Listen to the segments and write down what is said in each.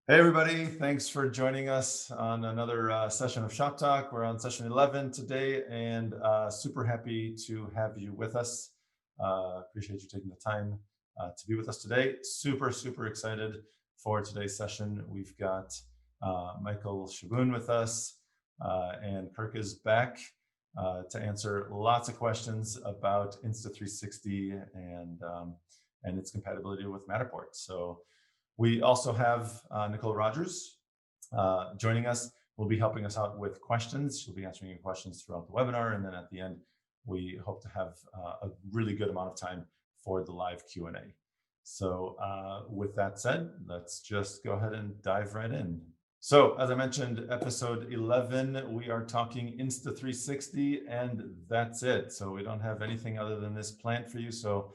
Hey everybody, thanks for joining us on another session of Shop Talk. We're on session 11 today and super happy to have you with us. Appreciate you taking the time to be with us today. Super excited for today's session. We've got Michael Shabun with us and Kirk is back to answer lots of questions about Insta360 and its compatibility with Matterport. So we also have Nicole Rogers joining us. Will be helping us out with questions. She'll be answering your questions throughout the webinar. And then at the end, we hope to have a really good amount of time for the live Q&A. So with that said, let's just go ahead and dive right in. So as I mentioned, episode 11, we are talking Insta360 and that's it. So we don't have anything other than this planned for you. So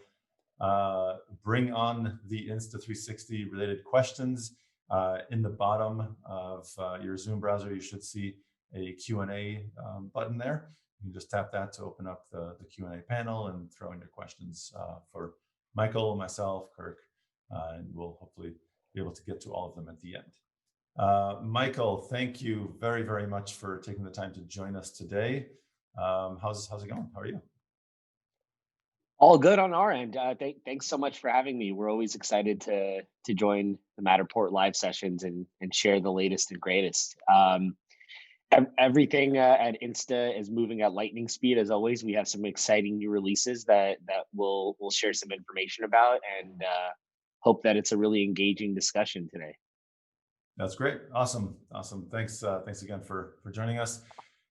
bring on the Insta360 related questions. In the bottom of your Zoom browser, you should see a Q&A button there. You can just tap that to open up the Q&A panel and throw in your questions for Michael, myself, Kirk, and we'll hopefully be able to get to all of them at the end. Michael, thank you very much for taking the time to join us today. How's it going? How are you? All good on our end. Thanks so much for having me. We're always excited to join the Matterport live sessions and share the latest and greatest. Everything at Insta is moving at lightning speed as always. We have some exciting new releases that we'll share some information about, and hope that it's a really engaging discussion today. That's great. Awesome. Thanks again for joining us.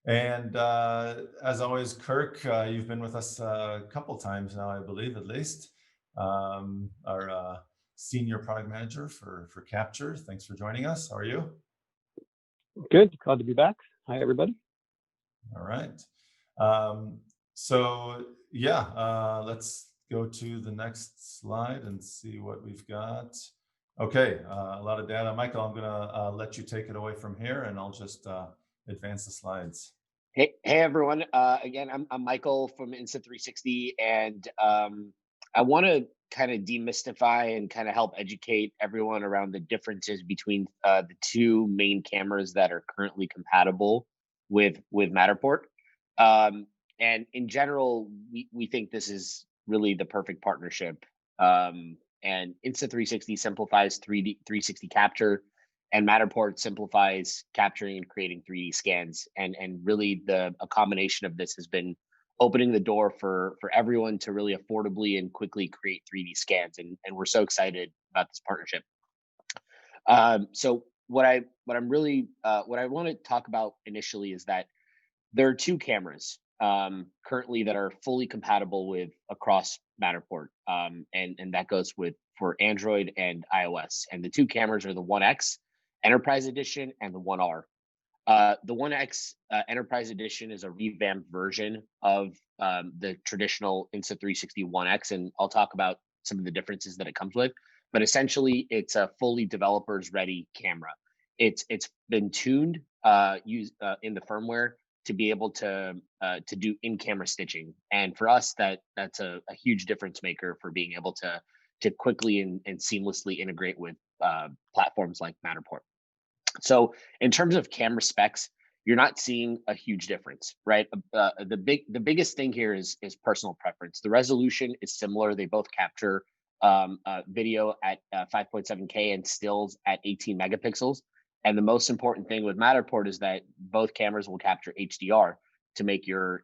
And as always, Kirk, you've been with us a couple times now, I believe, at least. Our senior product manager for Capture. Thanks for joining us. How are you? Good. Glad to be back. Hi, everybody. All right. So yeah, let's go to the next slide and see what we've got. Okay, a lot of data. Michael, I'm gonna let you take it away from here and I'll just advance the slides. Hey everyone. Again, I'm Michael from Insta360, and I want to kind of demystify and kind of help educate everyone around the differences between the two main cameras that are currently compatible with Matterport. And in general, we think this is really the perfect partnership. And Insta360 simplifies 360 capture, and Matterport simplifies capturing and creating 3D scans. And really a combination of this has been opening the door for everyone to really affordably and quickly create 3D scans. And we're so excited about this partnership. So what I want to talk about initially is that there are two cameras currently that are fully compatible with across Matterport, and that goes with for Android and iOS. And the two cameras are the 1X Enterprise Edition and the 1R. The 1X Enterprise Edition is a revamped version of the traditional Insta360 1X, and I'll talk about some of the differences that it comes with. But essentially, it's a fully developers ready camera. It's been tuned in the firmware to be able to do in-camera stitching, and for us, that's a huge difference maker for being able to quickly and seamlessly integrate with platforms like Matterport. So in terms of camera specs, you're not seeing a huge difference, right? The biggest thing here is personal preference. The resolution is similar. They both capture video at 5.7K and stills at 18 megapixels. And the most important thing with Matterport is that both cameras will capture HDR to make your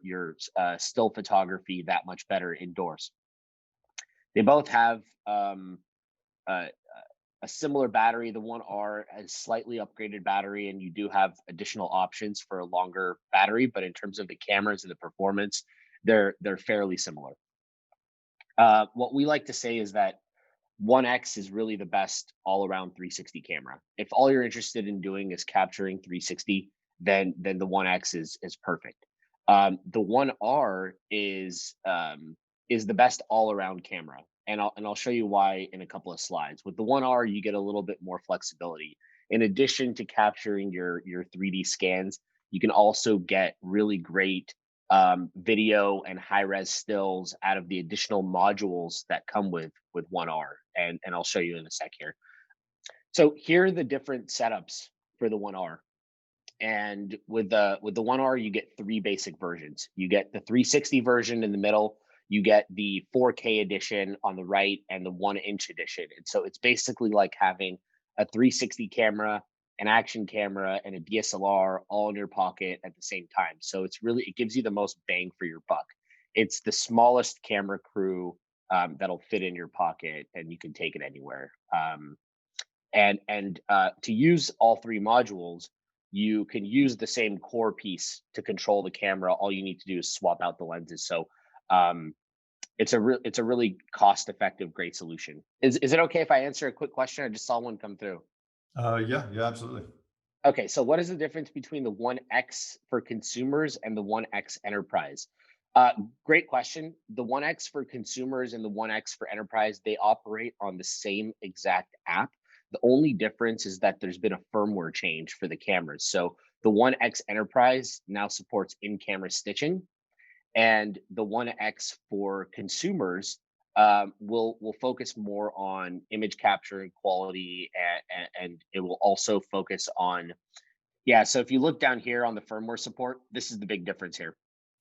still photography that much better indoors. They both have a similar battery. The 1R has slightly upgraded battery, and you do have additional options for a longer battery. But in terms of the cameras and the performance, they're fairly similar. What we like to say is that 1X is really the best all-around 360 camera. If all you're interested in doing is capturing 360, then the 1X is perfect. The 1R is the best all-around camera, and I'll show you why in a couple of slides. With the 1R, you get a little bit more flexibility. In addition to capturing your 3D scans, you can also get really great video and high-res stills out of the additional modules that come with 1R, and I'll show you in a sec here. So here are the different setups for the 1R. And with the 1R, you get three basic versions. You get the 360 version in the middle, you get the 4K edition on the right, and the 1-inch edition. And so it's basically like having a 360 camera, an action camera, and a DSLR all in your pocket at the same time. So it gives you the most bang for your buck. It's the smallest camera crew that'll fit in your pocket, and you can take it anywhere. And to use all three modules, you can use the same core piece to control the camera. All you need to do is swap out the lenses. So it's a really cost-effective, great solution. Is it okay if I answer a quick question? I just saw one come through. Yeah, absolutely. Okay, so what is the difference between the 1X for consumers and the 1X enterprise? Great question. The 1X for consumers and the 1X for enterprise, they operate on the same exact app. The only difference is that there's been a firmware change for the cameras. So the 1X enterprise now supports in-camera stitching, and the 1X for consumers will focus more on image capture and quality, and it will also focus on, yeah. So if you look down here on the firmware support, this is the big difference here.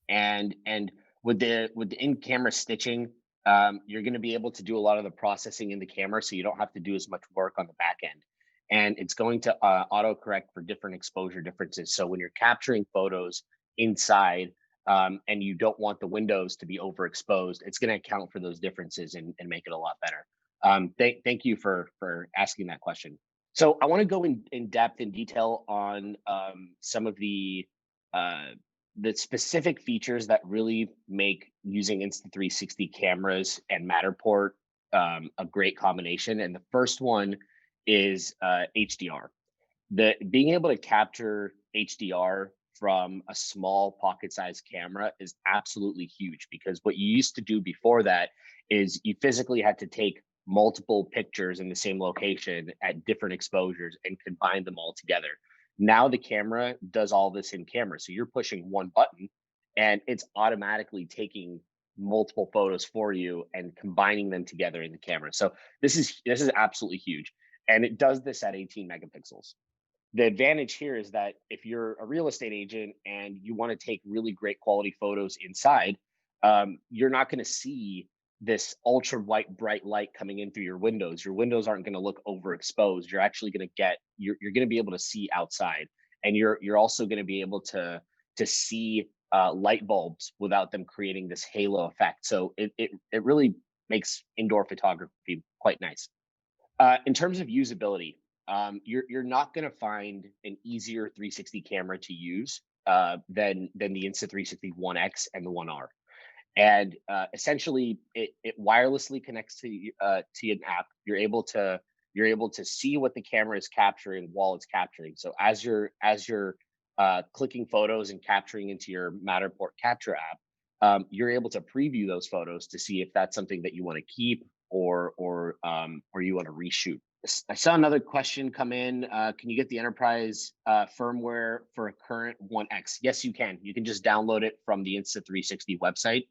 And with the in-camera stitching, you're going to be able to do a lot of the processing in the camera, so you don't have to do as much work on the back end. And it's going to auto-correct for different exposure differences. So when you're capturing photos inside, and you don't want the windows to be overexposed, it's going to account for those differences and make it a lot better. Thank you for asking that question. So I want to go in depth in detail on some of the specific features that really make using Insta360 cameras and Matterport a great combination. And the first one is HDR. Being able to capture HDR from a small pocket-sized camera is absolutely huge, because what you used to do before that is you physically had to take multiple pictures in the same location at different exposures and combine them all together. Now the camera does all this in camera. So you're pushing one button and it's automatically taking multiple photos for you and combining them together in the camera. So this is absolutely huge. And it does this at 18 megapixels. The advantage here is that if you're a real estate agent and you want to take really great quality photos inside, you're not going to see this ultra white bright light coming in through your windows. Your windows aren't going to look overexposed. You're actually going to get you're going to be able to see outside, and you're also going to be able to see light bulbs without them creating this halo effect. So it really makes indoor photography quite nice. In terms of usability, you're not going to find an easier 360 camera to use than the Insta360 1X and the 1R. And essentially, it wirelessly connects to an app. You're able to see what the camera is capturing while it's capturing. So as you're clicking photos and capturing into your Matterport capture app, you're able to preview those photos to see if that's something that you want to keep or you want to reshoot. I saw another question come in. Can you get the enterprise firmware for a current 1X? Yes, you can. You can just download it from the Insta360 website.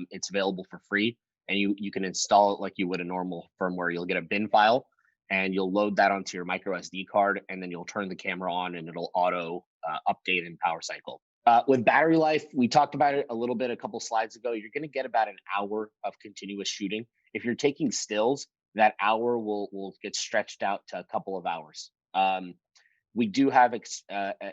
It's available for free, and you can install it like you would a normal firmware. You'll get a bin file, and you'll load that onto your micro SD card, and then you'll turn the camera on, and it'll auto update in power cycle. With battery life, we talked about it a little bit a couple slides ago. You're going to get about an hour of continuous shooting. If you're taking stills, that hour will get stretched out to a couple of hours. We do have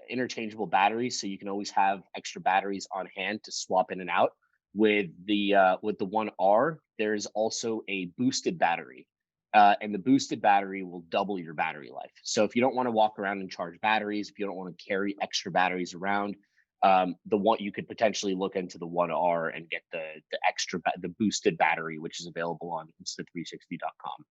interchangeable batteries, so you can always have extra batteries on hand to swap in and out. With the 1R, there's also a boosted battery, and the boosted battery will double your battery life. So if you don't want to walk around and charge batteries, if you don't want to carry extra batteries around, you could potentially look into the 1R and get the boosted battery, which is available on Insta360.com.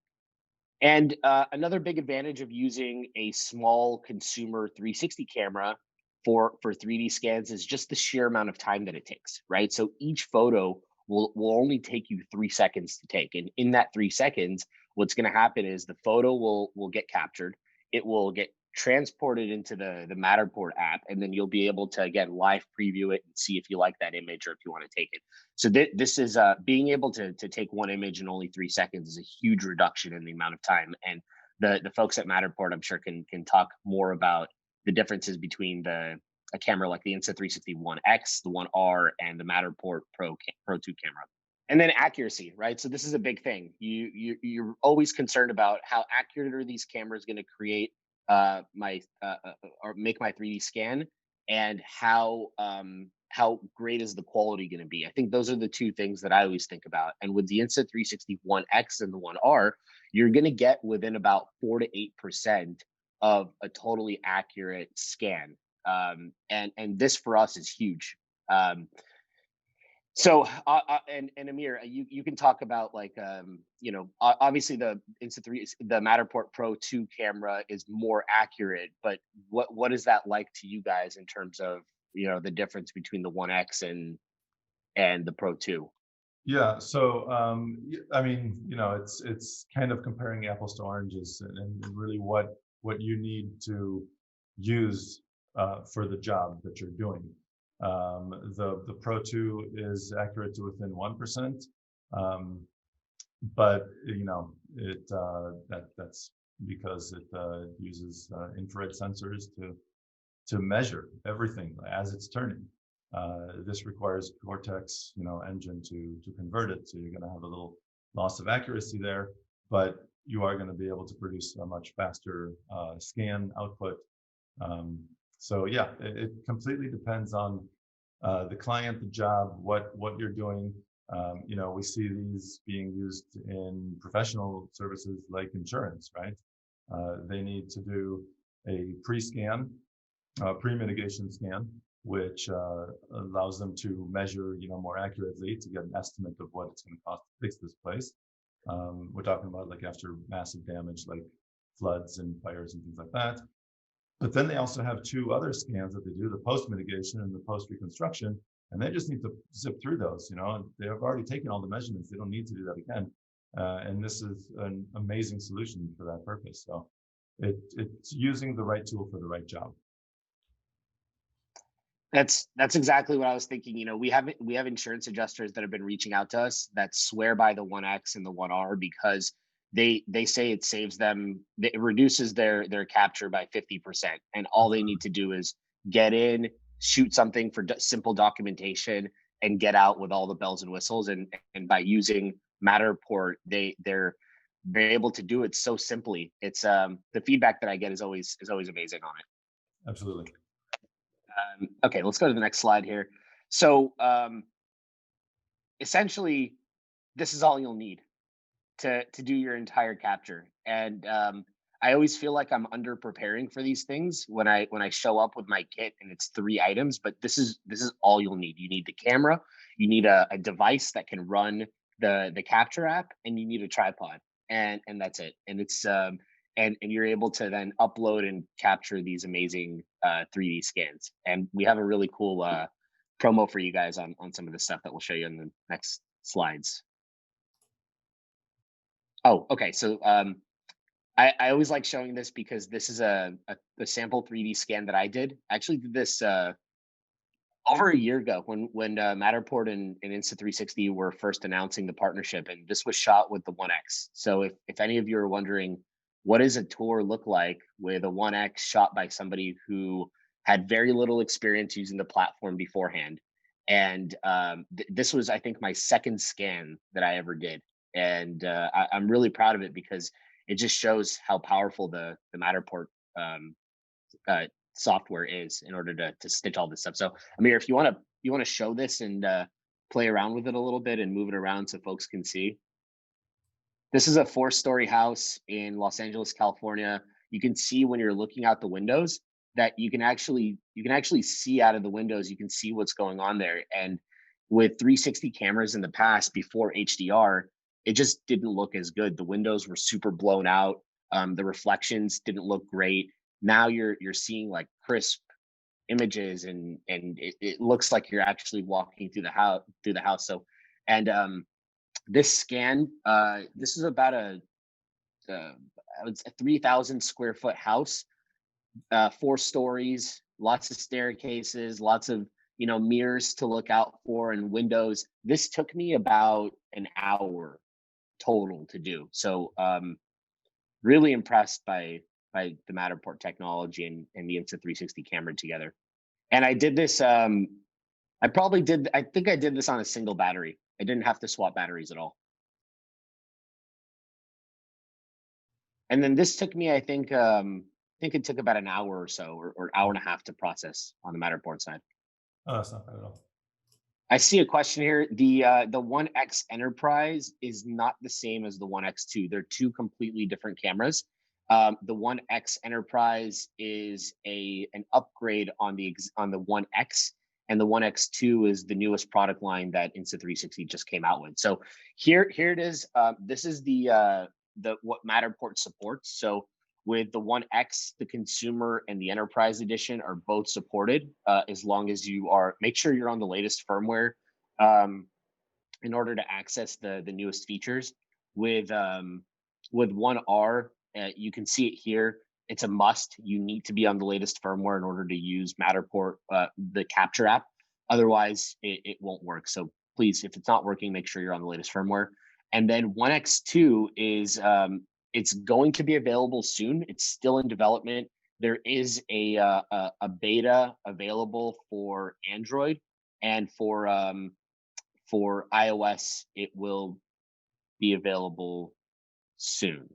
And another big advantage of using a small consumer 360 camera for 3D scans is just the sheer amount of time that it takes, right? So each photo will only take you 3 seconds to take. And in that 3 seconds, what's going to happen is the photo will get captured. It will get transported into the Matterport app, and then you'll be able to, again, live preview it and see if you like that image or if you want to take it. So this is being able to take one image in only 3 seconds is a huge reduction in the amount of time. And the folks at Matterport, I'm sure, can talk more about the differences between a camera like the Insta360 One X, the One R, and the Matterport Pro 2 camera. And then accuracy, right? So this is a big thing. You're always concerned about how accurate are these cameras going to create my or make my 3D scan, and how great is the quality going to be? I think those are the two things that I always think about. And with the Insta360 One X and the One R, you're going to get within about 4 to 8% of a totally accurate scan. And this for us is huge. And Amir, you can talk about like obviously the the Matterport Pro 2 camera is more accurate, but what is that like to you guys in terms of the difference between the One X and the Pro 2? Yeah, so I mean, it's kind of comparing apples to oranges, and really what you need to use for the job that you're doing. The Pro 2 is accurate to within 1%, but that's because it uses infrared sensors to measure everything as it's turning. This requires Cortex, engine to convert it. So you're going to have a little loss of accuracy there, but you are going to be able to produce a much faster scan output. So yeah, it completely depends on the client, the job, what you're doing. We see these being used in professional services like insurance, right? They need to do a pre-scan, pre-mitigation scan, which allows them to measure, more accurately to get an estimate of what it's going to cost to fix this place. We're talking about like after massive damage, like floods and fires and things like that. But then they also have two other scans that they do, the post-mitigation and the post-reconstruction, and they just need to zip through those, and they have already taken all the measurements. They don't need to do that again. And this is an amazing solution for that purpose. So it's using the right tool for the right job. That's exactly what I was thinking. We have insurance adjusters that have been reaching out to us that swear by the One X and the One R because they say it saves them, it reduces their capture by 50%, and all they need to do is get in, shoot something for simple documentation, and get out with all the bells and whistles. And by using Matterport, they're able to do it so simply. It's the feedback that I get is always amazing on it. Absolutely. Okay, let's go to the next slide here. So essentially, this is all you'll need to do your entire capture. And I always feel like I'm under preparing for these things when I show up with my kit and it's 3 items, but this is all you'll need. You need the camera, you need a device that can run the capture app, and you need a tripod, and that's it. And it's and you're able to then upload and capture these amazing 3D scans. And we have a really cool promo for you guys on some of the stuff that we'll show you in the next slides. Oh, okay. So I always like showing this because this is a sample 3D scan that I did. I actually did this over a year ago when Matterport and Insta360 were first announcing the partnership, and this was shot with the One X. So if any of you are wondering, what does a tour look like with a One X shot by somebody who had very little experience using the platform beforehand? And this was, I think, my second scan that I ever did. And I'm really proud of it because it just shows how powerful the Matterport software is in order to stitch all this stuff. So Amir, if you want to show this and play around with it a little bit and move it around so folks can see. This is a 4-story house in Los Angeles, California. You can see when you're looking out the windows that you can actually see out of the windows. You can see what's going on there. And with 360 cameras in the past before HDR, it just didn't look as good. The windows were super blown out. The reflections didn't look great. Now you're seeing like crisp images, and it looks like you're actually walking through the house. So, and this scan, this is about a 3,000 square foot house, 4 stories, lots of staircases, lots of mirrors to look out for, and windows. This took me about an hour total to do. So really impressed by the Matterport technology and the Insta360 camera together. And I did this. I think I did this on a single battery. I didn't have to swap batteries at all. And then this took me, I think it took about an hour or so, or hour and a half to process on the Matterport side. Oh, that's not bad at all. I see a question here. The One X Enterprise is not the same as the One X2. They're two completely different cameras. The One X Enterprise is an upgrade on the One X, and the One X2 is the newest product line that Insta360 just came out with. So here it is. This is what Matterport supports. So with the One X, the consumer and the enterprise edition are both supported, as long as make sure you're on the latest firmware in order to access the newest features. With One R, you can see it here. It's a must. You need to be on the latest firmware in order to use Matterport, the capture app. Otherwise, it won't work. So please, if it's not working, make sure you're on the latest firmware. And then One X2 is it's going to be available soon. It's still in development. There is a beta available for Android, and for iOS, it will be available soon.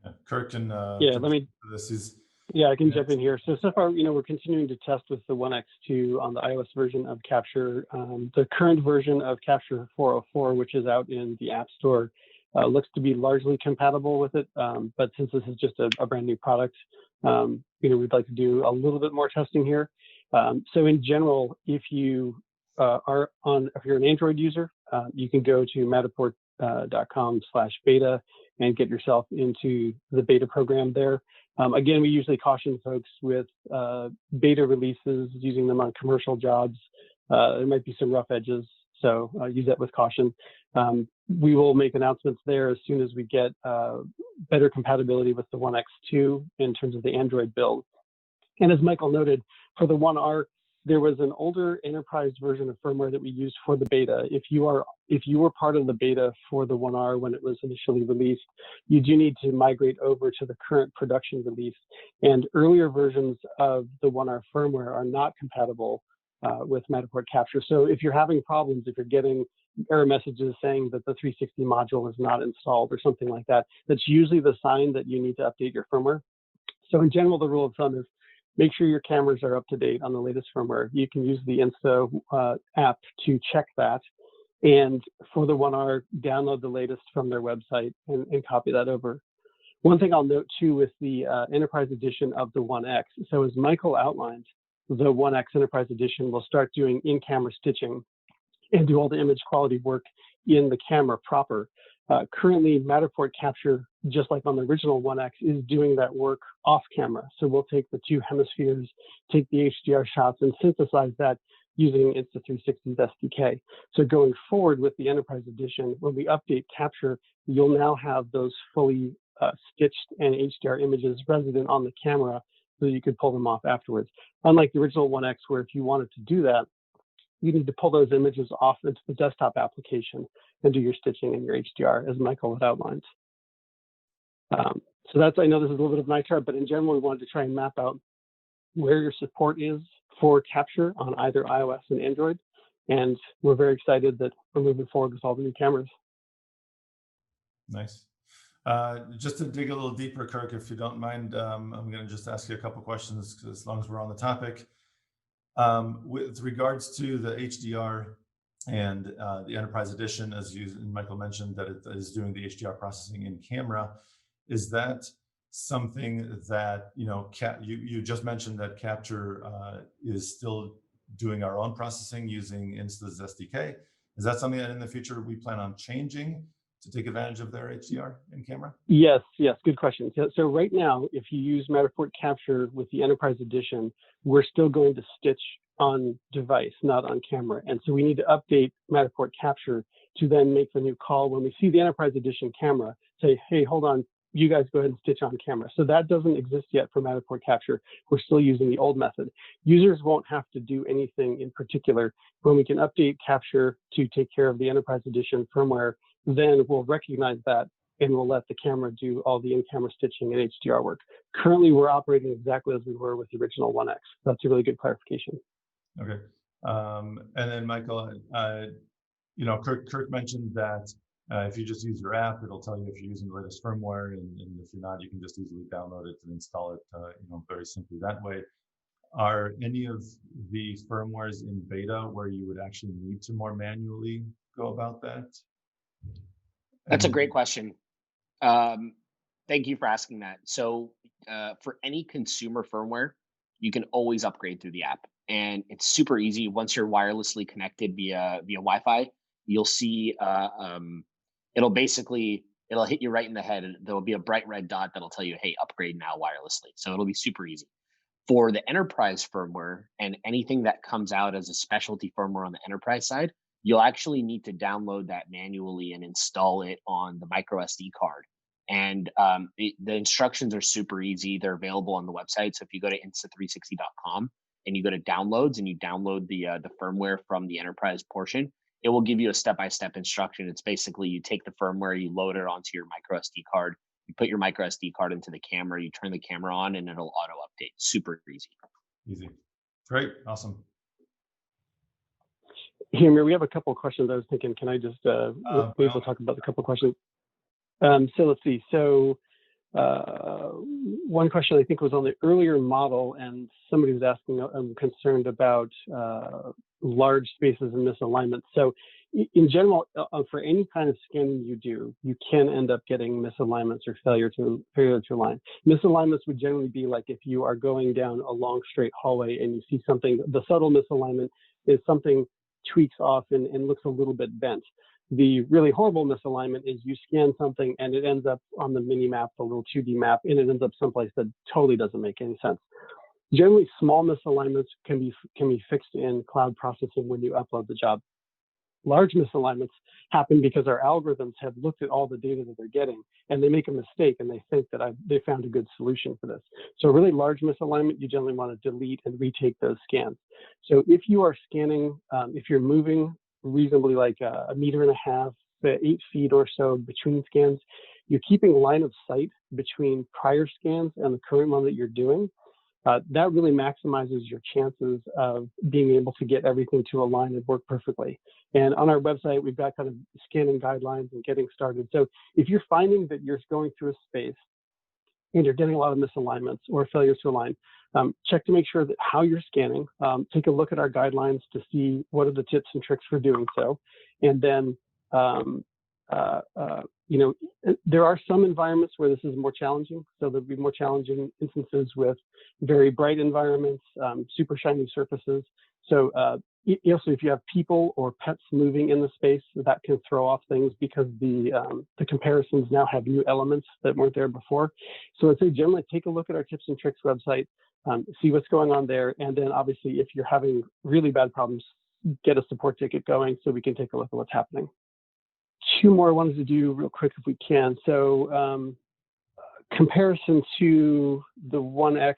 Yeah, Kirk can. Yeah, let me. This is. Yeah, I can jump in here. So far, we're continuing to test with the One X2 on the iOS version of Capture. The current version of Capture 404, which is out in the App Store, looks to be largely compatible with it. But since this is just a brand new product, we'd like to do a little bit more testing here. So in general, if you're an Android user, you can go to matterport.com/beta and get yourself into the beta program there. Again, we usually caution folks with beta releases, using them on commercial jobs. There might be some rough edges, so use that with caution. We will make announcements there as soon as we get better compatibility with the One X2 in terms of the Android build. And as Michael noted, for the One R, there was an older enterprise version of firmware that we used for the beta. If you were part of the beta for the One R when it was initially released, you do need to migrate over to the current production release. And earlier versions of the One R firmware are not compatible with Matterport Capture. So if you're having problems, if you're getting error messages saying that the 360 module is not installed or something like that, that's usually the sign that you need to update your firmware. So in general, the rule of thumb is make sure your cameras are up to date on the latest firmware. You can use the Insta app to check that. And for the One R, download the latest from their website and copy that over. One thing I'll note too with the Enterprise Edition of the One X, so as Michael outlined, the One X Enterprise Edition will start doing in-camera stitching and do all the image quality work in the camera proper. Currently, Matterport Capture, just like on the original One X, is doing that work off camera. So we'll take the two hemispheres, take the HDR shots, and synthesize that using Insta360's SDK. So going forward with the Enterprise Edition, when we update Capture, you'll now have those fully stitched and HDR images resident on the camera so you could pull them off afterwards. Unlike the original One X, where if you wanted to do that, you need to pull those images off into the desktop application and do your stitching and your HDR, as Michael had outlined. So that's, I know this is a little bit of an eye chart, but in general, we wanted to try and map out where your support is for Capture on either iOS and Android. And we're very excited that we're moving forward with all the new cameras. Nice. Just to dig a little deeper, Kirk, if you don't mind, I'm going to just ask you a couple questions as long as we're on the topic. With regards to the HDR and the Enterprise Edition, as Michael mentioned, that it is doing the HDR processing in camera, is that something that, you just mentioned that Capture is still doing our own processing using Insta's SDK. Is that something that in the future we plan on changing to take advantage of their HDR in camera? Yes, good question. So right now, if you use Matterport Capture with the Enterprise Edition, we're still going to stitch on device, not on camera. And so we need to update Matterport Capture to then make the new call when we see the Enterprise Edition camera, say, hey, hold on, you guys go ahead and stitch on camera. So that doesn't exist yet for Matterport Capture. We're still using the old method. Users won't have to do anything in particular. When we can update Capture to take care of the Enterprise Edition firmware, then we'll recognize that and we'll let the camera do all the in-camera stitching and HDR work. Currently, we're operating exactly as we were with the original 1X. That's a really good clarification. Okay. And then Michael, Kirk mentioned that if you just use your app, it'll tell you if you're using the latest firmware, and if you're not, you can just easily download it and install it, very simply that way. Are any of the firmwares in beta where you would actually need to more manually go about that? That's a great question. Thank you for asking that. So for any consumer firmware, you can always upgrade through the app, and it's super easy. Once you're wirelessly connected via Wi-Fi, you'll see it'll hit you right in the head, and there'll be a bright red dot that'll tell you, hey, upgrade now wirelessly. So it'll be super easy. For the enterprise firmware and anything that comes out as a specialty firmware on the enterprise side, you'll actually need to download that manually and install it on the micro SD card. And the instructions are super easy. They're available on the website. So if you go to insta360.com and you go to downloads and you download the firmware from the enterprise portion, it will give you a step-by-step instruction. It's basically you take the firmware, you load it onto your micro SD card, you put your micro SD card into the camera, you turn the camera on, and it'll auto update. Super easy. Easy. Great. Awesome. Hey, Amir, we have a couple of questions. I was thinking, can I just maybe we'll talk about a couple of questions. So let's see. So one question I think was on the earlier model, and somebody was asking, I'm concerned about large spaces and misalignment. So in general, for any kind of scanning you do, you can end up getting misalignments or failure to align. Misalignments would generally be like if you are going down a long straight hallway and you see something, the subtle misalignment is something tweaks off and looks a little bit bent. The really horrible misalignment is you scan something and it ends up on the mini map, the little 2D map, and it ends up someplace that totally doesn't make any sense. Generally, small misalignments can be fixed in cloud processing when you upload the job. Large misalignments happen because our algorithms have looked at all the data that they're getting and they make a mistake and they think that they found a good solution for this. So a really large misalignment, you generally want to delete and retake those scans. So if you are scanning, if you're moving reasonably like 1.5 meters, 8 feet or so between scans, you're keeping line of sight between prior scans and the current one that you're doing. That really maximizes your chances of being able to get everything to align and work perfectly. And on our website, we've got kind of scanning guidelines and getting started. So if you're finding that you're going through a space and you're getting a lot of misalignments or failures to align, check to make sure that how you're scanning, take a look at our guidelines to see what are the tips and tricks for doing so. And then there are some environments where this is more challenging. So there'll be more challenging instances with very bright environments, super shiny surfaces. So also, if you have people or pets moving in the space, that can throw off things because the comparisons now have new elements that weren't there before. So I'd say generally take a look at our tips and tricks website, see what's going on there. And then obviously, if you're having really bad problems, get a support ticket going so we can take a look at what's happening. Two more ones to do real quick if we can. So comparison to the 1X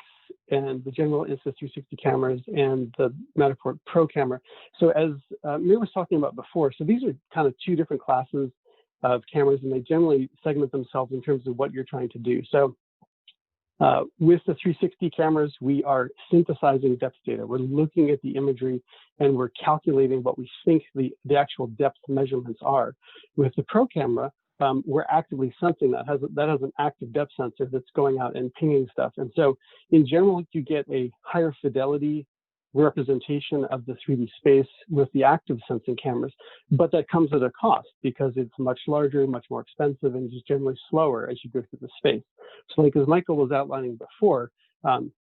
and the general Insta360 cameras and the Matterport Pro camera. So as Amir was talking about before, so these are kind of two different classes of cameras, and they generally segment themselves in terms of what you're trying to do. So with the 360 cameras, we are synthesizing depth data. We're looking at the imagery and we're calculating what we think the actual depth measurements are. With the Pro camera, we're actively sensing that has an active depth sensor that's going out and pinging stuff. And so in general, you get a higher fidelity representation of the 3D space with the active sensing cameras, but that comes at a cost because it's much larger, much more expensive, and just generally slower as you go through the space. So like as Michael was outlining before, and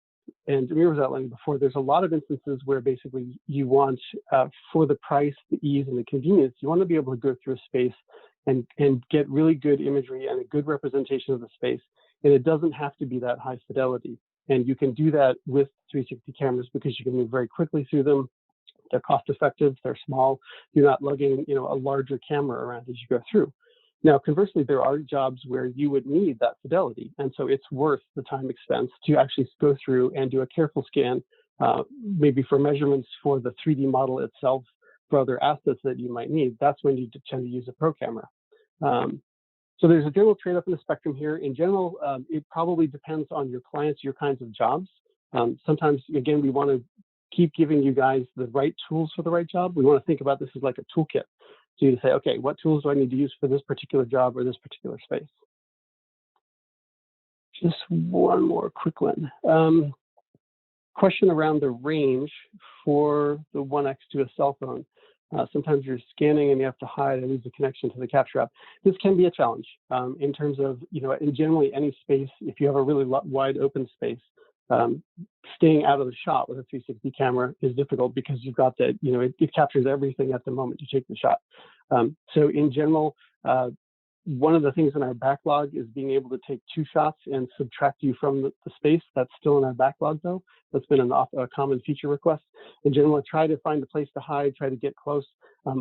Amir was outlining before, there's a lot of instances where basically you want, for the price, the ease, and the convenience, you want to be able to go through a space and get really good imagery and a good representation of the space. And it doesn't have to be that high fidelity. And you can do that with 360 cameras because you can move very quickly through them. They're cost effective, they're small. You're not lugging, a larger camera around as you go through. Now, conversely, there are jobs where you would need that fidelity. And so it's worth the time expense to actually go through and do a careful scan, maybe for measurements for the 3D model itself, for other assets that you might need. That's when you tend to use a Pro camera. So there's a general trade-off in the spectrum here. In general, it probably depends on your clients, your kinds of jobs. Sometimes, again, we want to keep giving you guys the right tools for the right job. We want to think about this as like a toolkit. So you say, okay, what tools do I need to use for this particular job or this particular space? Just one more quick one. Question around the range for the 1X to a cell phone. Sometimes you're scanning and you have to hide and lose the connection to the capture app. This can be a challenge in terms of, in generally any space, if you have a really wide open space, staying out of the shot with a 360 camera is difficult because you've got that, it captures everything at the moment you take the shot. So in general, one of the things in our backlog is being able to take 2 shots and subtract you from the space. That's still in our backlog, though. That's been a common feature request. In general, I try to find a place to hide, try to get close.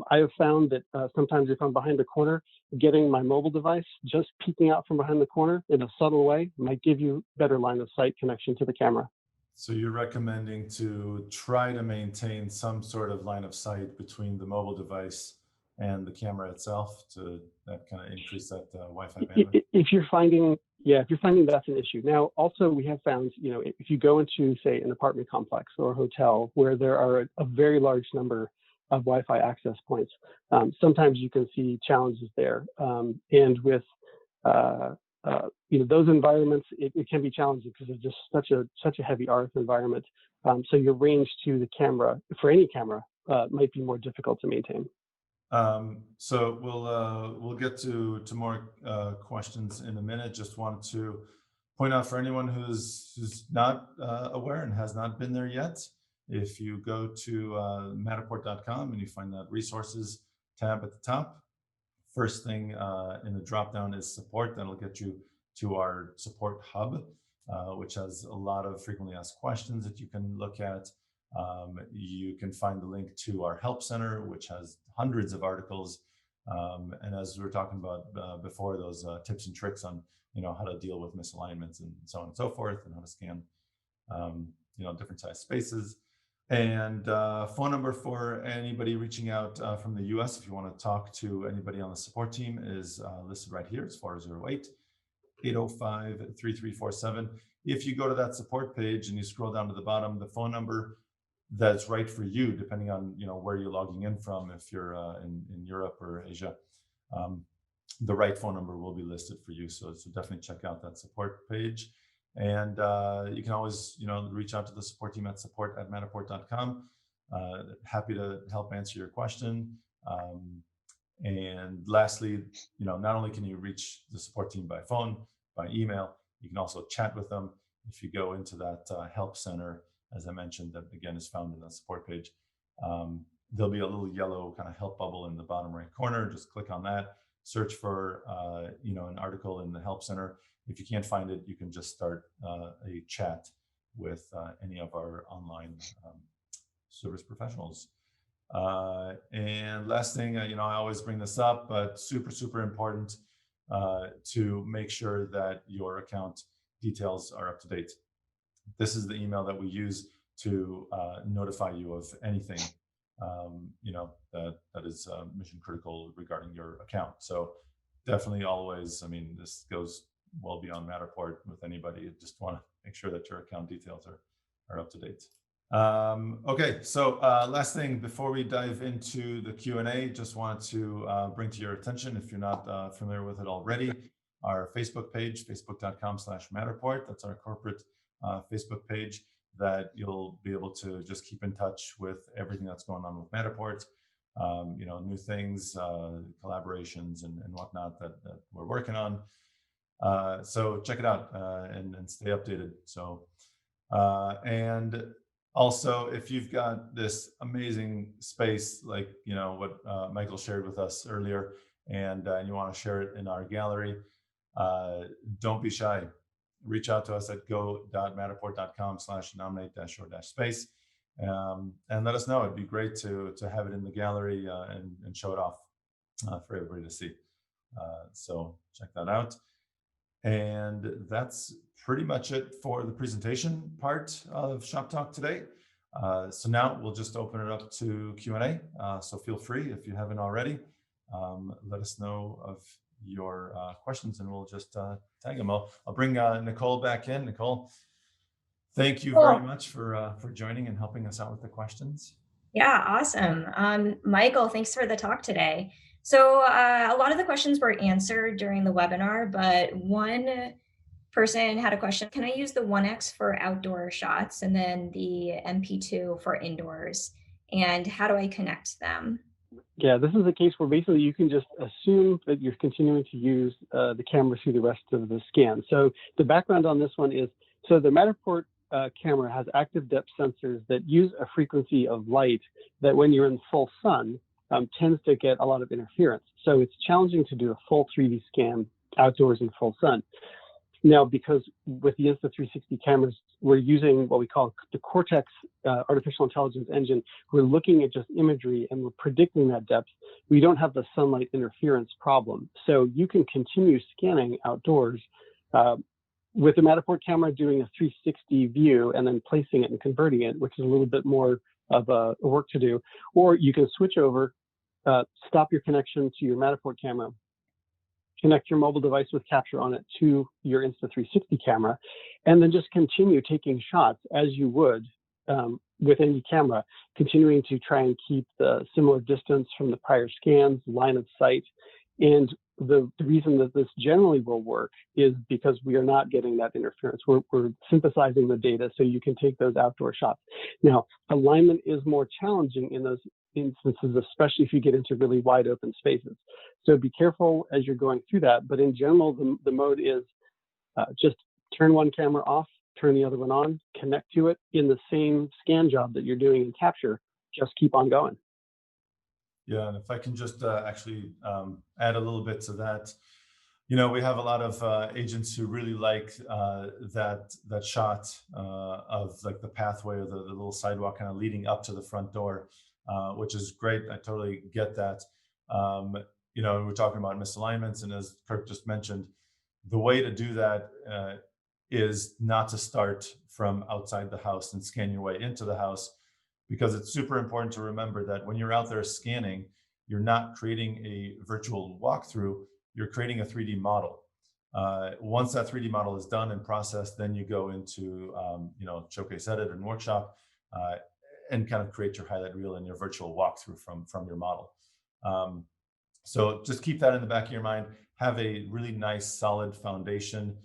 I have found that sometimes if I'm behind a corner, getting my mobile device, just peeking out from behind the corner in a subtle way might give you better line of sight connection to the camera. So you're recommending to try to maintain some sort of line of sight between the mobile device and the camera itself to that kind of increase that Wi-Fi bandwidth? If you're finding that's an issue. Now, also we have found, if you go into, say, an apartment complex or a hotel where there are a very large number of Wi-Fi access points, sometimes you can see challenges there. And with those environments, it can be challenging because it's just such a heavy RF environment. So your range to the camera for any camera might be more difficult to maintain. So we'll get to more questions in a minute. Just wanted to point out for anyone who's not aware and has not been there yet, if you go to Matterport.com and you find that resources tab at the top, first thing in the drop down is support. That'll get you to our support hub, which has a lot of frequently asked questions that you can look at. You can find the link to our help center, which has hundreds of articles. And as we were talking about before, those tips and tricks on, how to deal with misalignments and so on and so forth, and how to scan, different size spaces. And phone number for anybody reaching out from the US, if you want to talk to anybody on the support team, is listed right here. It's 408-805-3347. If you go to that support page and you scroll down to the bottom, the phone number that's right for you, depending on where you're logging in from, if you're in Europe or Asia, the right phone number will be listed for you. So definitely check out that support page. And you can always reach out to the support team at support@matterport.com. Happy to help answer your question. And lastly, not only can you reach the support team by phone, by email, you can also chat with them. If you go into that help center, as I mentioned, that again is found in the support page, there'll be a little yellow kind of help bubble in the bottom right corner. Just click on that, search for an article in the help center. If you can't find it, you can just start a chat with any of our online service professionals. And last thing, I always bring this up, but super important to make sure that your account details are up to date. This is the email that we use to notify you of anything, that is mission critical regarding your account. So definitely always, this goes well beyond Matterport with anybody. You just want to make sure that your account details are up to date. Okay, so last thing before we dive into the Q&A, just wanted to bring to your attention, if you're not familiar with it already, our Facebook page, facebook.com/Matterport. That's our corporate Facebook page that you'll be able to just keep in touch with everything that's going on with Matterport, new things, collaborations and whatnot that we're working on. So check it out and stay updated. So, and also, if you've got this amazing space, like what Michael shared with us earlier, and you want to share it in our gallery, don't be shy. Reach out to us at go.matterport.com/nominate-or-space and let us know. It'd be great to have it in the gallery and show it off for everybody to see. So check that out. And that's pretty much it for the presentation part of Shop Talk today. So now we'll just open it up to Q&A. So feel free, if you haven't already, let us know of your questions, and we'll just tag them. I'll bring Nicole back in. Nicole, thank you very much for joining and helping us out with the questions. Yeah, awesome. Michael, thanks for the talk today. So a lot of the questions were answered during the webinar, but one person had a question. Can I use the 1X for outdoor shots and then the MP2 for indoors? And how do I connect them? Yeah, this is a case where basically you can just assume that you're continuing to use the camera through the rest of the scan. So the background on this one is, so the Matterport camera has active depth sensors that use a frequency of light that when you're in full sun tends to get a lot of interference. So it's challenging to do a full 3D scan outdoors in full sun. Now, because with the Insta360 cameras, we're using what we call the Cortex artificial intelligence engine. We're looking at just imagery and we're predicting that depth. We don't have the sunlight interference problem. So you can continue scanning outdoors with the Matterport camera doing a 360 view and then placing it and converting it, which is a little bit more of a work to do. Or you can switch over, stop your connection to your Matterport camera, connect your mobile device with capture on it to your Insta360 camera, and then just continue taking shots as you would with any camera, continuing to try and keep the similar distance from the prior scans, line of sight. And the reason that this generally will work is because we are not getting that interference. We're synthesizing the data so you can take those outdoor shots. Now, alignment is more challenging in those instances, especially if you get into really wide open spaces. So be careful as you're going through that. But in general, the mode is just turn one camera off, turn the other one on, connect to it in the same scan job that you're doing in capture, just keep on going. Yeah, and if I can just actually add a little bit to that, you know, we have a lot of agents who really like that shot of like the pathway or the little sidewalk kind of leading up to the front door, which is great. I totally get that. You know, we're talking about misalignments, and as Kirk just mentioned, the way to do that is not to start from outside the house and scan your way into the house, because it's super important to remember that when you're out there scanning, you're not creating a virtual walkthrough, you're creating a 3D model. Once that 3D model is done and processed, then you go into you know, Showcase Edit and Workshop and kind of create your highlight reel and your virtual walkthrough from your model. So just keep that in the back of your mind. Have a really nice solid foundation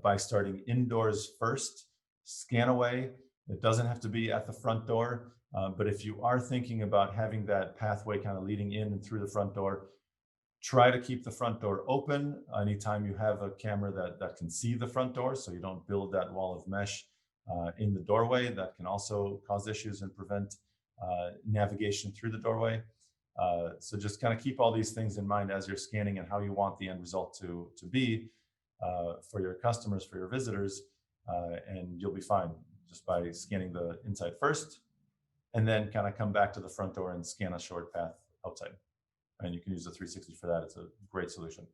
by starting indoors first, scan away. It doesn't have to be at the front door, but if you are thinking about having that pathway kind of leading in and through the front door, try to keep the front door open anytime you have a camera that can see the front door, so you don't build that wall of mesh in the doorway. That can also cause issues and prevent navigation through the doorway. So just kind of keep all these things in mind as you're scanning and how you want the end result to be for your customers, for your visitors, and you'll be fine just by scanning the inside first, and then kind of come back to the front door and scan a short path outside. And you can use the 360 for that. It's a great solution.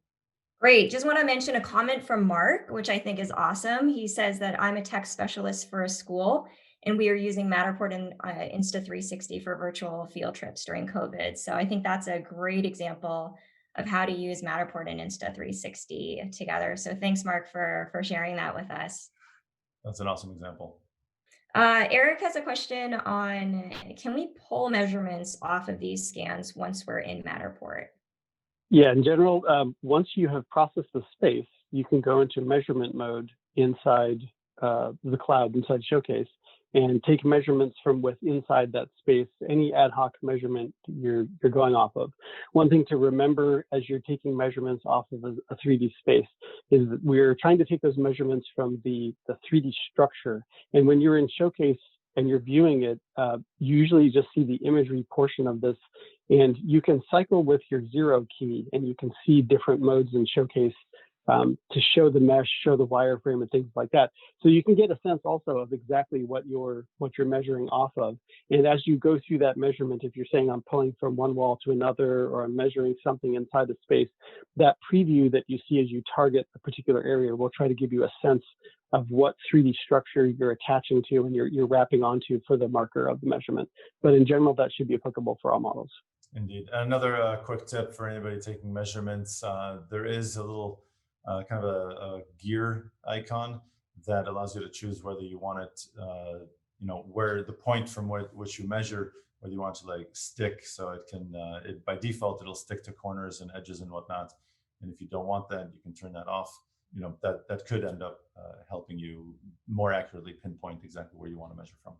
Great. Just want to mention a comment from Mark, which I think is awesome. He says that I'm a tech specialist for a school, and we are using Matterport and Insta360 for virtual field trips during COVID. So I think that's a great example of how to use Matterport and Insta360 together. So thanks, Mark, for sharing that with us. That's an awesome example. Eric has a question on, can we pull measurements off of these scans once we're in Matterport? Yeah, in general, once you have processed the space, you can go into measurement mode inside the cloud, inside Showcase, and take measurements from inside that space, any ad hoc measurement you're going off of. One thing to remember as you're taking measurements off of a 3D space is that we're trying to take those measurements from the 3D structure. And when you're in Showcase and you're viewing it, you usually just see the imagery portion of this, and you can cycle with your 0 key and you can see different modes in Showcase to show the mesh, show the wireframe and things like that. So you can get a sense also of exactly what you're measuring off of. And as you go through that measurement, if you're saying I'm pulling from one wall to another, or I'm measuring something inside the space, that preview that you see as you target a particular area will try to give you a sense of what 3D structure you're attaching to and you're wrapping onto for the marker of the measurement. But in general, that should be applicable for all models. Indeed. Another quick tip for anybody taking measurements, there is a little kind of a gear icon that allows you to choose whether you want it, where the point from which you measure, whether you want to like stick, so it can, by default, it'll stick to corners and edges and whatnot. And if you don't want that, you can turn that off. That could end up helping you more accurately pinpoint exactly where you want to measure from.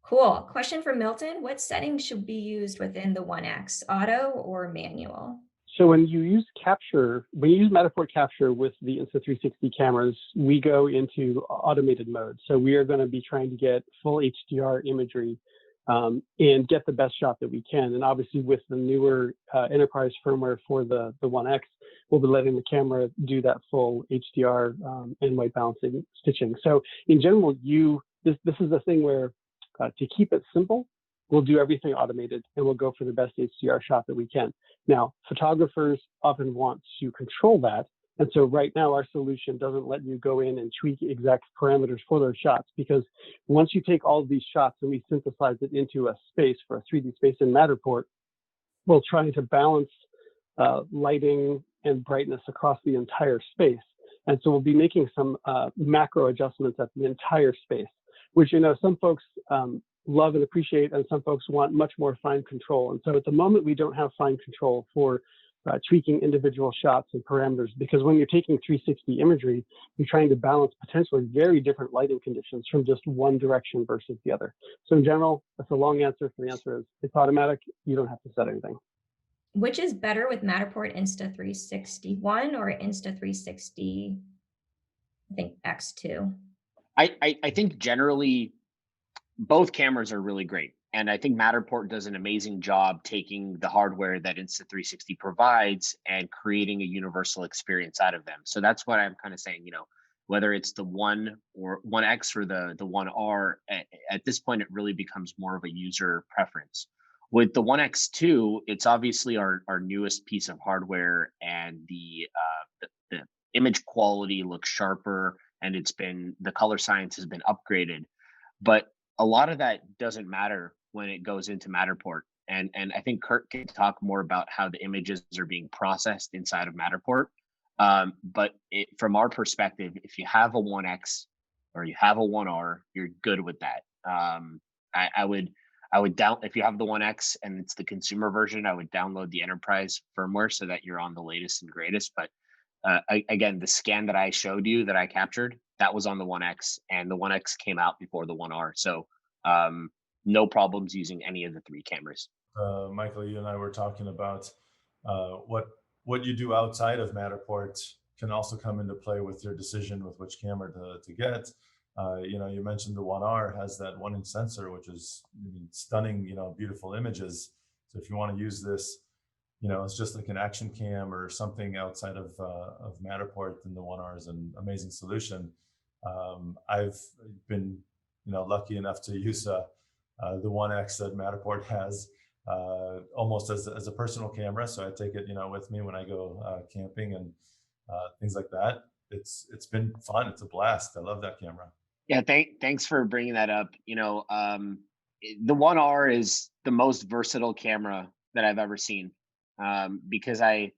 Cool. Question for Milton. What settings should be used within the 1X, auto or manual? So when you use Matterport capture with the Insta360 cameras, we go into automated mode. So we are going to be trying to get full HDR imagery and get the best shot that we can. And obviously with the newer enterprise firmware for the 1X, we'll be letting the camera do that full HDR and white balancing stitching. So in general, this is the thing where to keep it simple, we'll do everything automated and we'll go for the best HDR shot that we can. Now, photographers often want to control that. And so right now our solution doesn't let you go in and tweak exact parameters for those shots, because once you take all of these shots and we synthesize it into a space for a 3D space in Matterport, we're trying to balance lighting and brightness across the entire space. And so we'll be making some macro adjustments at the entire space, which, some folks love and appreciate, and some folks want much more fine control. And so at the moment, we don't have fine control for tweaking individual shots and parameters, because when you're taking 360 imagery, you're trying to balance potentially very different lighting conditions from just one direction versus the other. So in general, that's a long answer. The answer is it's automatic. You don't have to set anything. Which is better with Matterport Insta360 or Insta360, I think X2? I think generally both cameras are really great. And I think Matterport does an amazing job taking the hardware that Insta360 provides and creating a universal experience out of them. So that's what I'm kind of saying, whether it's the 1 or 1X or the 1R, at this point, it really becomes more of a user preference. With the 1X2, it's obviously our newest piece of hardware, and the image quality looks sharper, and the color science has been upgraded. But a lot of that doesn't matter when it goes into Matterport. And I think Kirk can talk more about how the images are being processed inside of Matterport. But from our perspective, if you have a 1X or you have a 1R, you're good with that. I would if you have the 1X and it's the consumer version, I would download the enterprise firmware so that you're on the latest and greatest. But again, the scan that I showed you that I captured, that was on the 1X, and the 1X came out before the 1R. So no problems using any of the 3 cameras. Michael, you and I were talking about what you do outside of Matterport can also come into play with your decision with which camera to get. You mentioned the 1R has that 1-inch sensor, which is stunning, beautiful images. So if you want to use this, it's just like an action cam or something outside of Matterport, then the 1R is an amazing solution. I've been, lucky enough to use the 1X that Matterport has almost as a personal camera. So I take it, with me when I go camping and things like that. It's been fun. It's a blast. I love that camera. Yeah, thanks for bringing that up. The 1R is the most versatile camera that I've ever seen, because I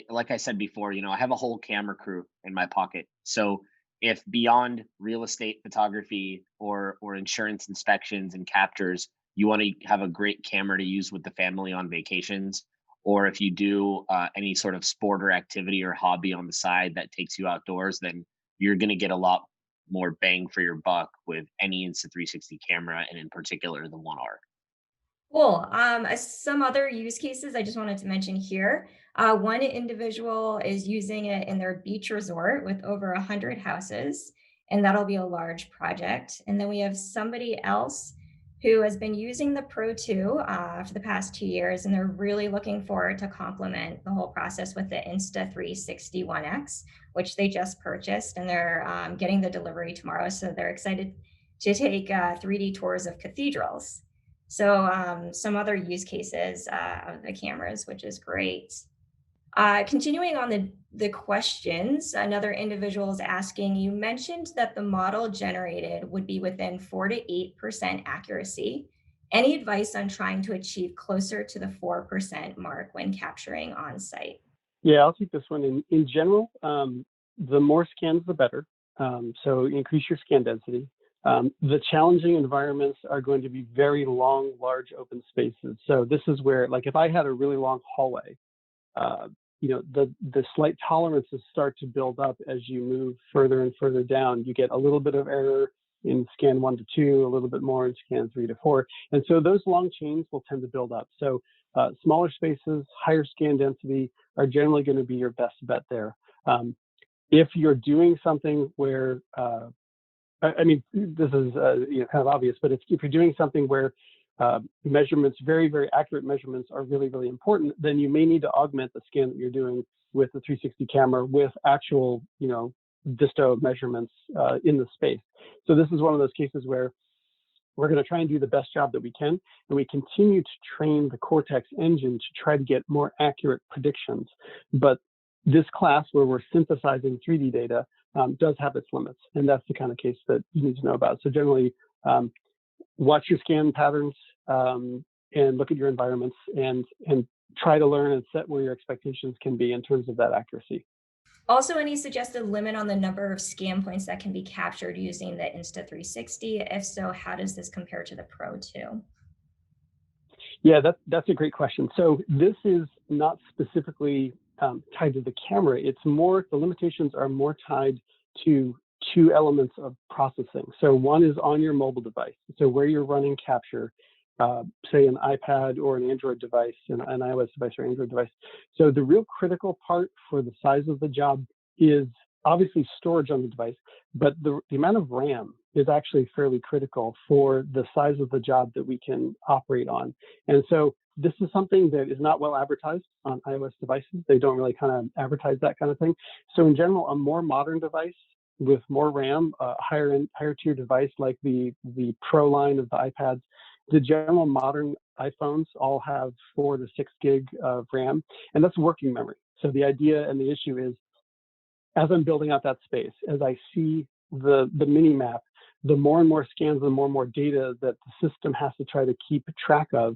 like I said before, I have a whole camera crew in my pocket. So if beyond real estate photography or insurance inspections and captures, you want to have a great camera to use with the family on vacations, or if you do any sort of sport or activity or hobby on the side that takes you outdoors, then you're going to get a lot more bang for your buck with any Insta360 camera, and in particular the 1R. Cool. Some other use cases I just wanted to mention here. One individual is using it in their beach resort with over 100 houses, and that'll be a large project. And then we have somebody else who has been using the Pro 2 for the past 2 years, and they're really looking forward to complement the whole process with the Insta360 1X, which they just purchased, and they're getting the delivery tomorrow. So they're excited to take 3D tours of cathedrals. So some other use cases of the cameras, which is great. Continuing on the questions, another individual is asking, you mentioned that the model generated would be within 4 to 8% accuracy. Any advice on trying to achieve closer to the 4% mark when capturing on site? Yeah, I'll take this one. In general, the more scans, the better. So increase your scan density. The challenging environments are going to be very long, large open spaces. So this is where, like, if I had a really long hallway, the slight tolerances start to build up as you move further and further down. You get a little bit of error in scan 1 to 2, a little bit more in scan 3 to 4. And so those long chains will tend to build up. So smaller spaces, higher scan density are generally going to be your best bet there. If you're doing something where, I mean, this is kind of obvious, but if you're doing something where measurements, very, very accurate measurements are really, really important, then you may need to augment the scan that you're doing with the 360 camera with actual, disto measurements in the space. So this is one of those cases where we're going to try and do the best job that we can, and we continue to train the Cortex engine to try to get more accurate predictions. But this class where we're synthesizing 3D data does have its limits, and that's the kind of case that you need to know about. So generally, watch your scan patterns and look at your environments and try to learn and set where your expectations can be in terms of that accuracy. Also, any suggested limit on the number of scan points that can be captured using the Insta360? If so, how does this compare to the Pro 2? Yeah, that's a great question. So this is not specifically tied to the camera. It's more, the limitations are more tied to two elements of processing. So one is on your mobile device. So where you're running capture, say an iPad or an Android device, an iOS device or Android device. So the real critical part for the size of the job is obviously storage on the device, but the amount of RAM is actually fairly critical for the size of the job that we can operate on. And so this is something that is not well advertised on iOS devices. They don't really kind of advertise that kind of thing. So in general, a more modern device with more RAM, higher tier device like the Pro line of the iPads, the general modern iPhones all have 4 to 6 gig of RAM, and that's working memory. So the idea and the issue is, as I'm building out that space, as I see the mini map, the more and more scans, the more and more data that the system has to try to keep track of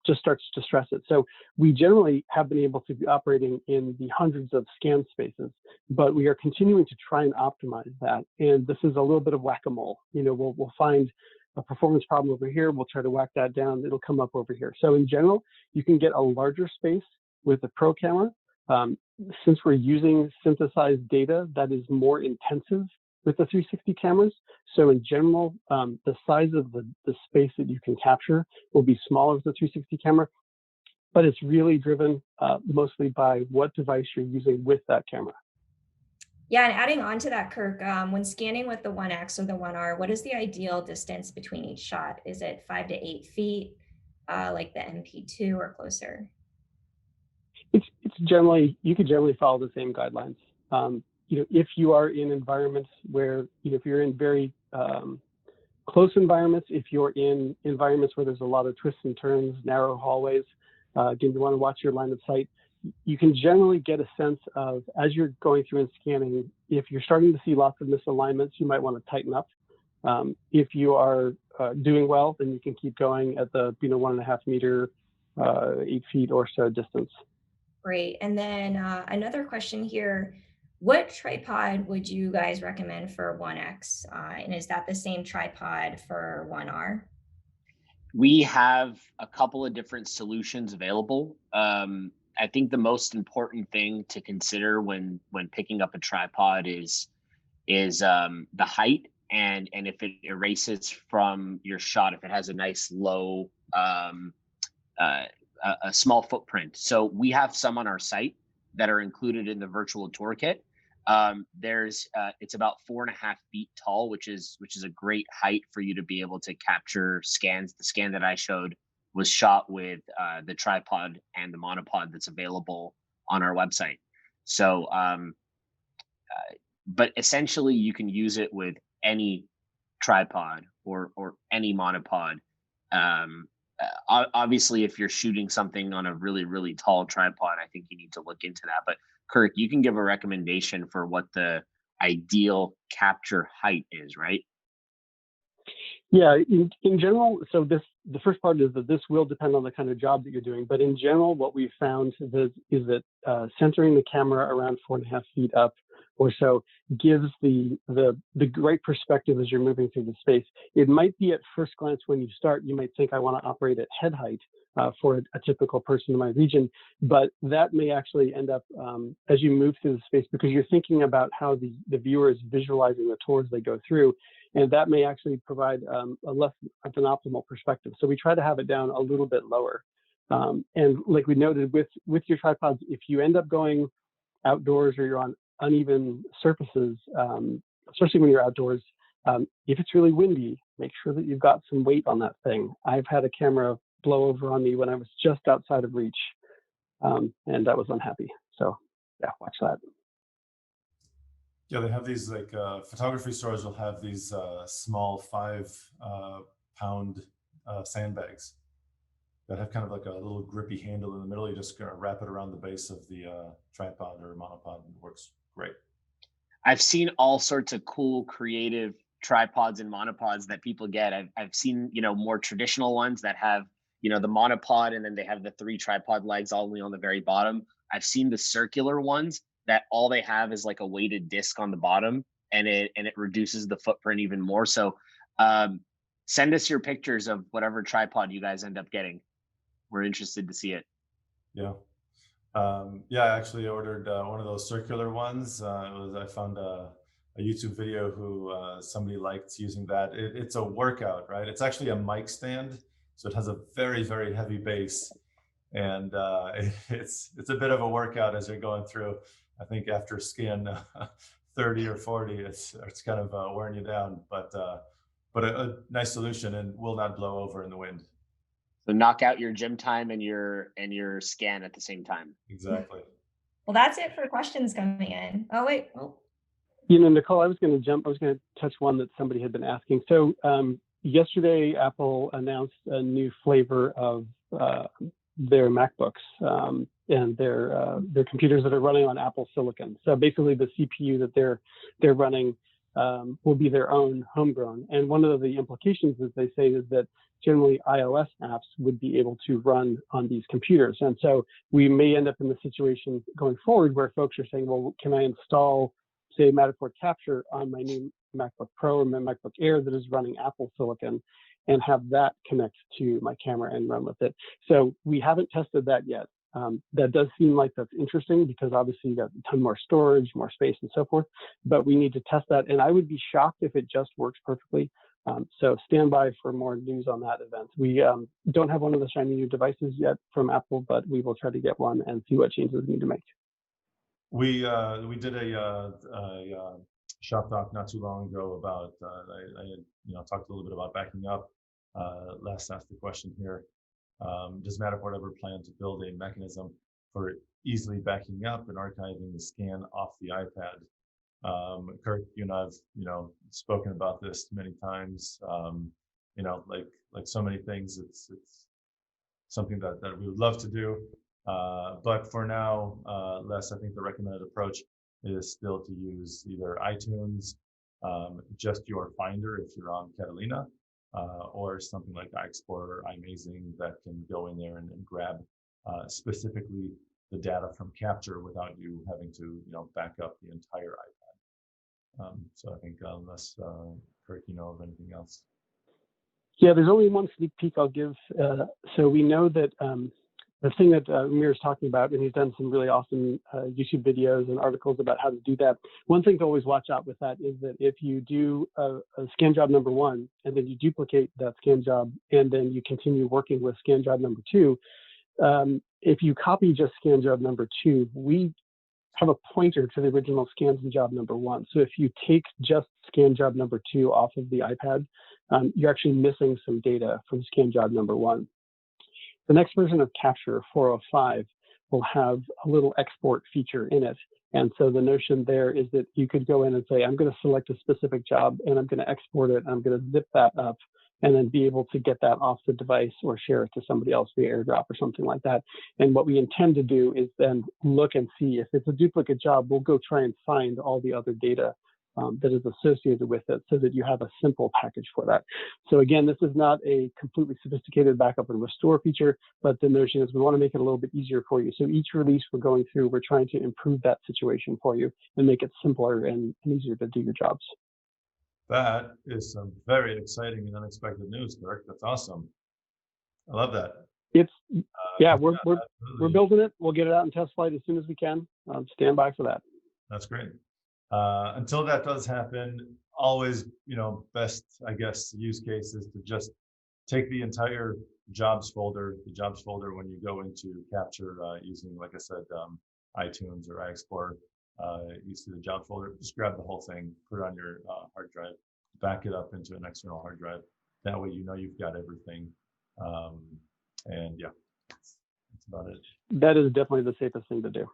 just starts to stress it. So we generally have been able to be operating in the hundreds of scan spaces, but we are continuing to try and optimize that. And this is a little bit of whack-a-mole. We'll find a performance problem over here, we'll try to whack that down, it'll come up over here. So in general, you can get a larger space with the Pro camera. Since we're using synthesized data, that is more intensive with the 360 cameras. So in general, the size of the space that you can capture will be smaller with the 360 camera, but it's really driven mostly by what device you're using with that camera. Yeah, and adding on to that, Kirk, when scanning with the 1X or the 1R, what is the ideal distance between each shot? Is it 5 to 8 feet, like the MP2 or closer? It's generally, you could generally follow the same guidelines. If you are in environments where, if you're in very close environments, if you're in environments where there's a lot of twists and turns, narrow hallways, again, you want to watch your line of sight, you can generally get a sense of, as you're going through and scanning, if you're starting to see lots of misalignments, you might want to tighten up. If you are doing well, then you can keep going at the 1.5 meter, 8 feet or so distance. Great. And then another question here, what tripod would you guys recommend for 1X? And is that the same tripod for 1R? We have a couple of different solutions available. I think the most important thing to consider when picking up a tripod is the height, and if it erases from your shot, if it has a nice low a small footprint. So we have some on our site that are included in the virtual toolkit. It's about 4.5 feet tall, which is a great height for you to be able to capture scans. The scan that I showed was shot with the tripod and the monopod that's available on our website. So, but essentially you can use it with any tripod or any monopod. Obviously, if you're shooting something on a really, really tall tripod, I think you need to look into that. But Kirk, you can give a recommendation for what the ideal capture height is, right? Yeah, in general, so the first part is that this will depend on the kind of job that you're doing, but in general, what we've found is that centering the camera around 4.5 feet up or so gives the right perspective as you're moving through the space. It might be at first glance when you start, you might think I want to operate at head height for a typical person in my region, but that may actually end up as you move through the space because you're thinking about how the viewer is visualizing the tours they go through. And that may actually provide a less of an optimal perspective. So we try to have it down a little bit lower. And like we noted with your tripods, if you end up going outdoors or you're on uneven surfaces, especially when you're outdoors, if it's really windy, make sure that you've got some weight on that thing. I've had a camera blow over on me when I was just outside of reach, and that was unhappy. So yeah, watch that. Yeah, they have these like photography stores will have these small 5-pound sandbags that have kind of like a little grippy handle in the middle. You just gonna wrap it around the base of the tripod or monopod, and it works great. I've seen all sorts of cool, creative tripods and monopods that people get. I've seen, more traditional ones that have, the monopod and then they have the 3 tripod legs all the way on the very bottom. I've seen the circular ones that all they have is like a weighted disc on the bottom, and it reduces the footprint even more. So send us your pictures of whatever tripod you guys end up getting. We're interested to see it. Yeah. Yeah, I actually ordered one of those circular ones. I found a YouTube video who somebody liked using that. It's a workout, right? It's actually a mic stand, so it has a very, very heavy base, and it's a bit of a workout as you're going through. I think after scan 30 or 40, it's kind of wearing you down, but a nice solution and will not blow over in the wind. So knock out your gym time and your scan at the same time. Exactly. Well, that's it for questions coming in. Oh, wait. Oh. Nicole, I was going to touch one that somebody had been asking. So yesterday, Apple announced a new flavor of their MacBooks and their computers that are running on Apple Silicon. So basically, the CPU that they're running will be their own homegrown. And one of the implications, as they say, is that generally iOS apps would be able to run on these computers. And so we may end up in the situation going forward where folks are saying, well, can I install, say, Matterport Capture on my new MacBook Pro or my MacBook Air that is running Apple Silicon and have that connect to my camera and run with it? So we haven't tested that yet. That does seem like that's interesting because obviously you got a ton more storage, more space and so forth, but we need to test that. And I would be shocked if it just works perfectly. So stand by for more news on that event. We don't have one of the shiny new devices yet from Apple, but we will try to get one and see what changes we need to make. We did a shop talk not too long ago about I had talked a little bit about backing up. Last asked the question here. Does Matterport ever plan to build a mechanism for easily backing up and archiving the scan off the iPad? Kirk, you and I've spoken about this many times. Like so many things, it's something that we would love to do. But for now, Les, I think the recommended approach is still to use either iTunes, just your Finder if you're on Catalina, or something like iExplorer, iMazing that can go in there and grab specifically the data from Capture without you having to back up the entire iPad. So I think unless Kirk, of anything else. Yeah, there's only one sneak peek I'll give. So we know that the thing that Amir is talking about, and he's done some really awesome YouTube videos and articles about how to do that. One thing to always watch out with that is that if you do a scan job number 1, and then you duplicate that scan job, and then you continue working with scan job number 2, if you copy just scan job number 2, we have a pointer to the original scans and job number 1. So if you take just scan job number 2 off of the iPad, you're actually missing some data from scan job number 1. The next version of Capture 405 will have a little export feature in it. And so the notion there is that you could go in and say, I'm going to select a specific job and I'm going to export it. And I'm going to zip that up and then be able to get that off the device or share it to somebody else via AirDrop or something like that. And what we intend to do is then look and see if it's a duplicate job, we'll go try and find all the other data that is associated with it so that you have a simple package for that. So again, this is not a completely sophisticated backup and restore feature, but the notion is we want to make it a little bit easier for you. So each release we're going through, we're trying to improve that situation for you and make it simpler and easier to do your jobs. That is some very exciting and unexpected news, Kirk. That's awesome. I love that. It's yeah, we're absolutely. building it. We'll get it out in test flight as soon as we can. Stand by for that. That's great. Until that does happen, always, best, I guess, use case is to just take the entire jobs folder, when you go into Capture using, like I said, iTunes or iExplorer, you see the jobs folder, just grab the whole thing, put it on your hard drive, back it up into an external hard drive. That way, you've got everything. And yeah, that's about it. That is definitely the safest thing to do.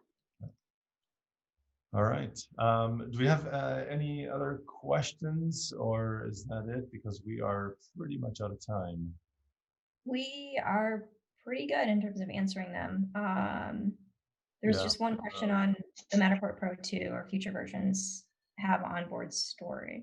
All right. Do we have any other questions, or is that it? Because we are pretty much out of time. We are pretty good in terms of answering them. There's just one question on the Matterport Pro 2 or future versions have onboard storage.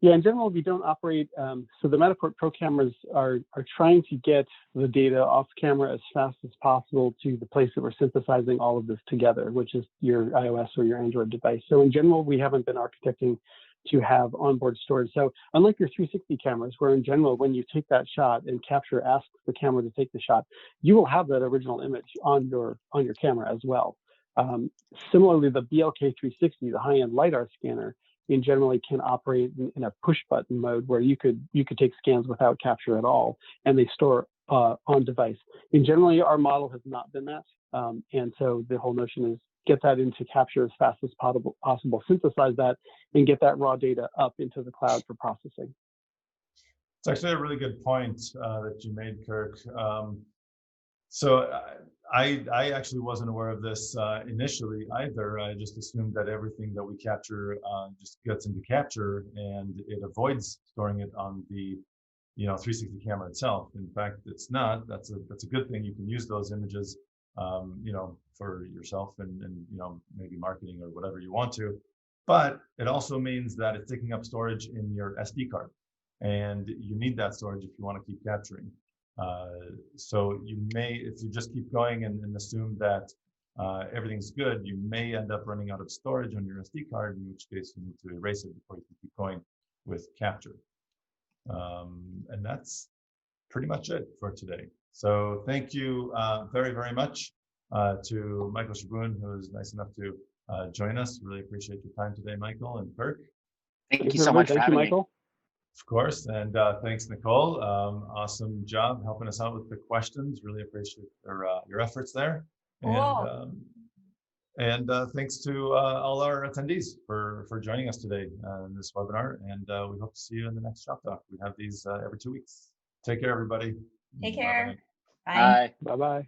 Yeah, in general, we don't operate, so the Matterport Pro cameras are trying to get the data off camera as fast as possible to the place that we're synthesizing all of this together, which is your iOS or your Android device. So in general, we haven't been architecting to have onboard storage. So unlike your 360 cameras, where in general, when you take that shot and Capture asks the camera to take the shot, you will have that original image on your camera as well. Similarly, the BLK360, the high-end LiDAR scanner, in generally can operate in a push button mode where you could take scans without Capture at all, and they store on device. In generally, our model has not been that, and so the whole notion is get that into Capture as fast as possible, synthesize that, and get that raw data up into the cloud for processing. It's actually a really good point that you made, Kirk. So I actually wasn't aware of this initially either. I just assumed that everything that we capture just gets into Capture and it avoids storing it on the 360 camera itself. In fact, it's not. That's a good thing. You can use those images for yourself and maybe marketing or whatever you want to. But it also means that it's taking up storage in your SD card, and you need that storage if you want to keep capturing. So you may, if you just keep going and assume that everything's good, you may end up running out of storage on your SD card, in which case you need to erase it before you can keep going with Capture. And that's pretty much it for today. So thank you very, very much to Michael Shabun, who was nice enough to join us. Really appreciate your time today, Michael and Kirk. Thank you so much for having me. Michael. Of course, and thanks, Nicole. Awesome job helping us out with the questions. Really appreciate your efforts there. And thanks to all our attendees for joining us today in this webinar. And we hope to see you in the next Shop Talk. We have these every 2 weeks. Take care, everybody. Take care. Bye. Bye-bye.